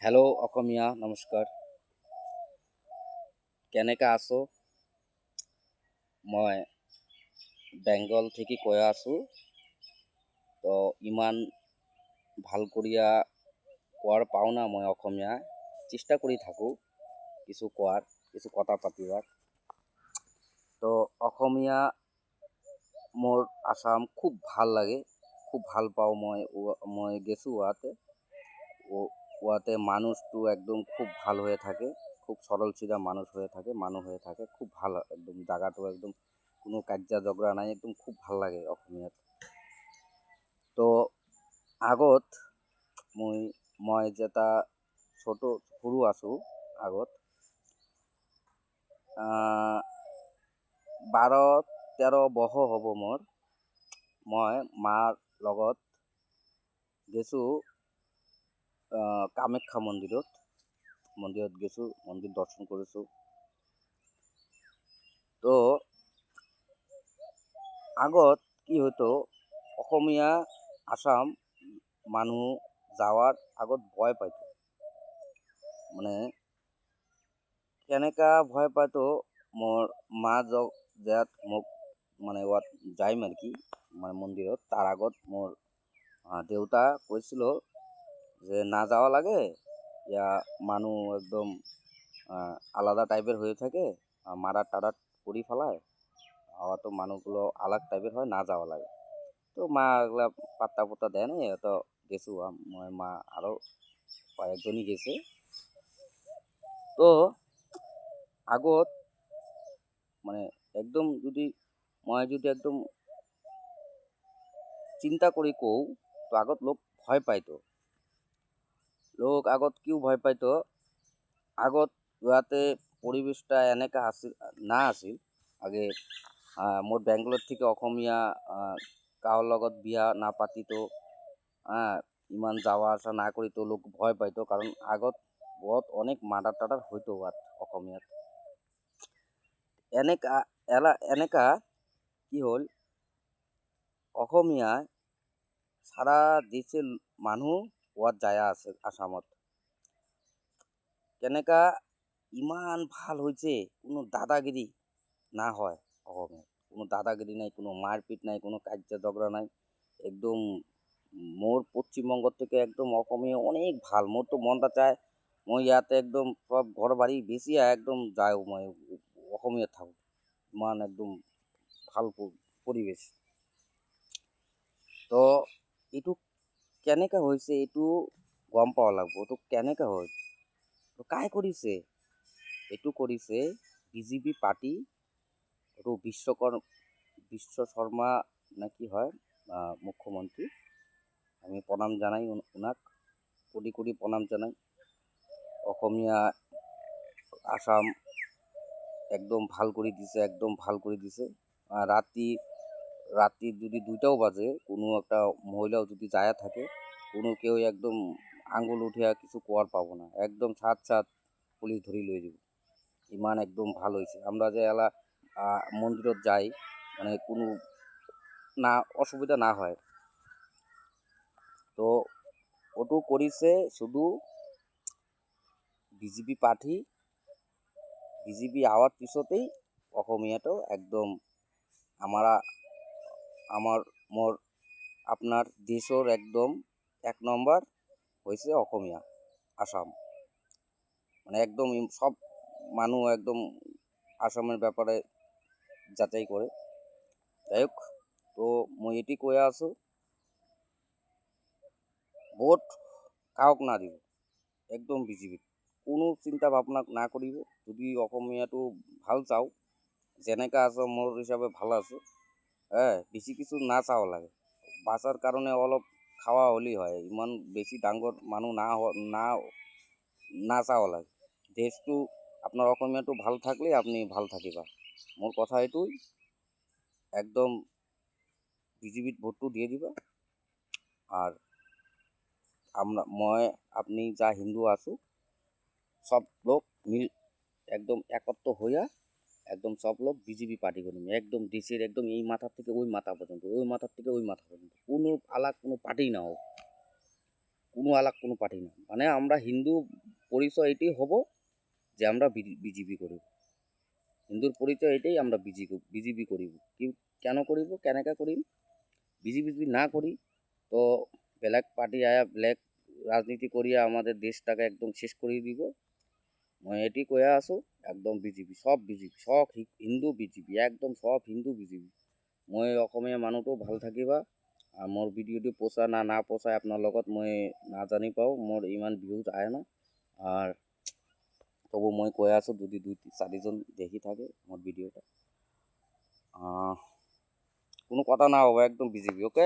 Hello' অসমীয়া নমস্কাৰ। কেনেকৈ আছো? মই বেংগল থেকে কৈ আছোঁ। তো ইমান ভাল কৰিয়া কোৱাৰ পাওঁ না মই অসমীয়া চেষ্টা কৰি থাকোঁ কিছু কোৱাৰ কিছু কথা পাতিবাৰ। তো অসমীয়া মোৰ আসাম খুব ভাল লাগে, খুব ভাল পাওঁ মই গেছোঁ ওয়াতে মানুষটো একদম খুব ভাল হয়ে থাকে, খুব সরল সিধা মানুষ হয়ে থাকে খুব ভাল, একদম জায়গাটো একদম কোনো কাজিয়া ঝগড়া নাই, একদম খুব ভাল লাগে অসমীয়াত। তো আগত মই যেটা ছোট সৰু আছোঁ আগত 12-13 বছৰ হ'ব মোৰ। মই মাৰ লগত গেছোঁ কামাখ্যা মন্দিৰত গেছোঁ, মন্দিৰ দৰ্শন কৰিছোঁ। তো আগত কি হতো, অসমীয়া আসাম মানুহ যাওয়াৰ আগত ভয় পাইতো। মানে কেনেকা ভয় পাইতো, মোৰ মা যাত মোক মানে ওয়াত যাইম আৰ কি, মানে মন্দিৰত তাৰ আগত মোৰ দেউতা কৈছিল যে না যাওয়া লাগে, ইয়া মানুহ একদম আলাদা টাইপের হয়ে থাকে, মারা টারা করি ফেলায়, তো মানুষগুলো আলাদা টাইপের হয়, না যাওয়া লাগে। তো মা এগুলা পাত্তা পুত্তা দেয় না, তো গেছু মা আরও কয়েকজনই গেছে। তো আগত মানে একদম যদি একদম চিন্তা করি কও, তো আগত লোক ভয় পাইতো। লোক আগত কিয় ভয় পাইতো, আগত ইয়াতে পরিবেশটা এনেকা আছিল আগে মোৰ বেংগলৰ থেকে অসমীয়া কাৰো লগত বিয়া নাপাতিতো, ইমান যাওয়া আসা না করিতো, লোক ভয় পাইতো, কারণ আগত বহুত অনেক মার্ডার টাডার হইতো অসমীয়াত। এনেকা কি হল, অসমীয়ায় সারা দেশের মানুহ ওয়াত যায় আছে আসামত। কেনেকা ইমান ভাল হয়েছে, কোনো দাদাগিরি না হয় অসমে, কোনো দাদাগিরি নাই, কোনো মারপিট নাই, কোনো কাজিয়া ঝগড়া নাই, একদম মোর পশ্চিমবঙ্গ থেকে একদম অসমে অনেক ভাল। মোর তো মনটা চায় মই ইয়াতে একদম সব ঘর বাড়ি বেচিয়া একদম যায় মই অসমে থাকো, ইমান একদম ভাল পরিবেশ। তো এইটো কেনেকা হৈছে এইটো গম পাব লাগব, এইটো কেনেকা হয়, তো কাই কৰিছে, এইটো কৰিছে বিজেপি পার্টি। এইটো বিশ্ব শর্মা নাকি হয় মুখ্যমন্ত্রী, আমি প্রণাম জানাই ওনাক, কোটি কোটি প্রণাম জানাই। অসমীয়া আসাম একদম ভাল করে দিছে, একদম ভাল করে দিছে। রাত্রি যদি 2টাও বাজে, কোনো একটা মহিলাও যদি যায় থাকে, কোনো কেউ একদম আঙুল উঠিয়া কিছু কোয়ার পাবো না, একদম সাত পুলিশ ধরি লয়ে যাব। ইমান একদম ভাল হয়েছে। আমরা যে এলা মন্দিরত যাই, মানে কোনো না অসুবিধা না হয়। তো ওটু করিছে শুধু বিজেপি পার্টি। বিজেপি আওয়ার পিছতেই অসমীয়াটো একদম মোর আপনার দেশের একদম 1 নম্বর হয়েছে অসমীয়া আসাম। মানে একদম সব মানুষ একদম আসামের ব্যাপারে যাচাই করে। যাই হোক, তো মই এটি কয়ে আছো, ভোট কাওক না দিব, একদম বিজেপি কোনো চিন্তা ভাবনা না করিব। যদি অসমীয়াটো ভাল চাও, যেনেকা আছে মোর হিসাবে ভাল আছে, বেশি কিছু না চাওয়া লাগে, বাঁচার কারণে অলপ খাওয়া হলেই হয়, ইমান বেশি ডাঙর মানুষ না চাওয়া লাগে। দেশটো আপনার অসমীয়াটো ভাল থাকলে আপনি ভাল থাকিবা। মোর কথা এটুই, একদম বিজেপিত ভোটটো দিয়ে দিবা। আর আপনি যা হিন্দু আছো, সব লোক একদম একত্র হইয়া একদম সব লোক বিজেপি পার্টি করিম, একদম দেশের একদম এই মাথা থেকে ওই মাথা পর্যন্ত, ওই মাথার থেকে ওই মাথা পর্যন্ত, কোনো আলাদা কোনো পার্টি না হোক, কোনো আলাগ কোনো পার্টি না, মানে আমরা হিন্দু পরিচয় এটাই হব যে আমরা বিজেপি করিব, হিন্দুর পরিচয় এটাই আমরা বিজেপি করিব। কি কেন করিব, কেনেকা করিম, বিজেপি যদি না করি তো বেলেগ পার্টি আয়া বেলেগ রাজনীতি করিয়া আমাদের দেশটাকে একদম শেষ কৰি দিব। মই এটি কৈ আছোঁ, একদম বিজেপি, সব হিন্দু বিজেপি, একদম সব হিন্দু বিজেপি। মই অসমীয়া মানুহটো ভাল থাকিবা। আৰু মোৰ ভিডিঅ'টো পোষা না নাপোষায় আপোনাৰ লগত মই নাজানি পাওঁ, মোৰ ইমান ভিউজ আহে না। আৰ তবু মই কৈ আছোঁ, যদি 2-4জন দেখি থাকে মোৰ ভিডিঅ'টা, কোনো কথা না হবে, একদম বিজেপি, ওকে।